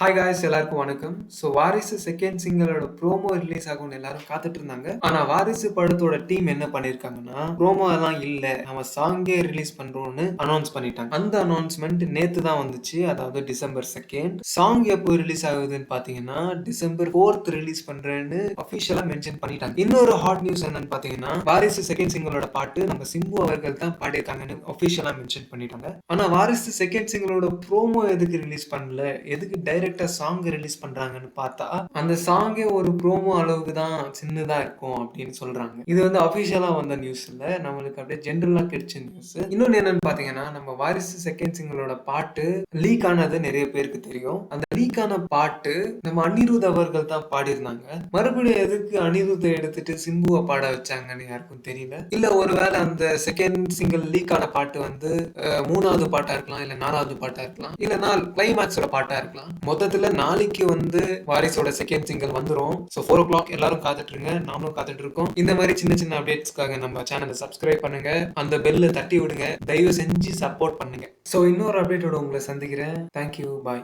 Hi guys எல்லாருக்கும் வணக்கம். வாரிசு செகண்ட் சிங்கிளோட ப்ரோமோ ரிலீஸ் ஆகும்னு எல்லாரும் காத்துட்டு இருந்தாங்க. ஆனா வாரிசு படத்தோட டீம் என்ன பண்ணிருக்காங்கன்னா, ப்ரோமோ எல்லாம் இல்ல. நம்ம சாங்கே ரிலீஸ் பண்றோம்னு அனௌன்ஸ் பண்ணிட்டாங்க. அந்த அனௌன்ஸ்மெண்ட் நேத்து தான் வந்துச்சு. அதாவது டிசம்பர் 2. சாங் எப்போ ரிலீஸ் ஆகுதுன்னு பாத்தீங்கன்னா, டிசம்பர் 4 ரிலீஸ் பண்றேன்னு அபிஷியலா மென்ஷன் பண்ணிட்டாங்க. இன்னொரு ஹாட் நியூஸ் என்னன்னு பாத்தீங்கன்னா, வாரிசு செகண்ட் சிங்கிளோட பாட்டு நம்ம சிம்பு அவர்கள் தான் பாடியிருக்காங்கன்னு அபிஷியலா மென்ஷன் பண்ணிட்டாங்க. ஆனா வாரிசு செகண்ட் சிங்கிளோட ப்ரோமோ எதுக்கு ரிலீஸ் பண்ணல, எதுக்கு டைரக்டா சாங் ரிலீஸ் பண்றாங்கன்னு பார்த்தா, அந்த சாங்கே ஒரு ப்ரோமோ அளவுக்கு தான் சின்னதா இருக்கும் அப்படின்னு சொல்றாங்க. இது வந்து அபிஷியலா வந்த நியூஸ் இல்ல, நம்மளுக்கு அப்படியே ஜென்ரலா கிடைச்ச நியூஸ். இன்னொன்னு என்னன்னு பாத்தீங்கன்னா, நம்ம வாரிசு செகண்ட் சிங்கிளோட பாட்டு லீக் ஆனது நிறைய பேருக்கு தெரியும். அந்த லீக் ஆன பாட்டு நம்ம அனிருத் அவர்கள் தான் பாடியிருந்தாங்க. மறுபடியும் எதுக்கு அனிருத்தை எடுத்துட்டு சிம்புவை பாட வச்சாங்கன்னு யாருக்கும் தெரியல. இல்ல ஒருவேளை அந்த செகண்ட் சிங்கிள் லீக் ஆன பாட்டு வந்து 3வது பாட்டா இருக்கலாம், இல்ல 4வது பாட்டா இருக்கலாம், இல்லனா கிளைமேக்ஸோட பாட்டா இருக்கலாம். மொத்தத்துல நாளைக்கு வந்து வாரிசோட செகண்ட் சிங்கிள் வந்துரும். 4 o'clock எல்லாரும் காத்துட்டு இருங்க, நாமளும் காத்துட்டு இருக்கோம். இந்த மாதிரி சின்ன சின்ன அப்டேட்ஸ்க்காக நம்ம சேனலை சப்ஸ்கிரைப் பண்ணுங்க, அந்த பெல்ல தட்டி விடுங்க, தயவு செஞ்சு சப்போர்ட் பண்ணுங்க. இன்னொரு அப்டேட்டோட உங்களை சந்திக்கிறேன். தேங்க்யூ, பாய்.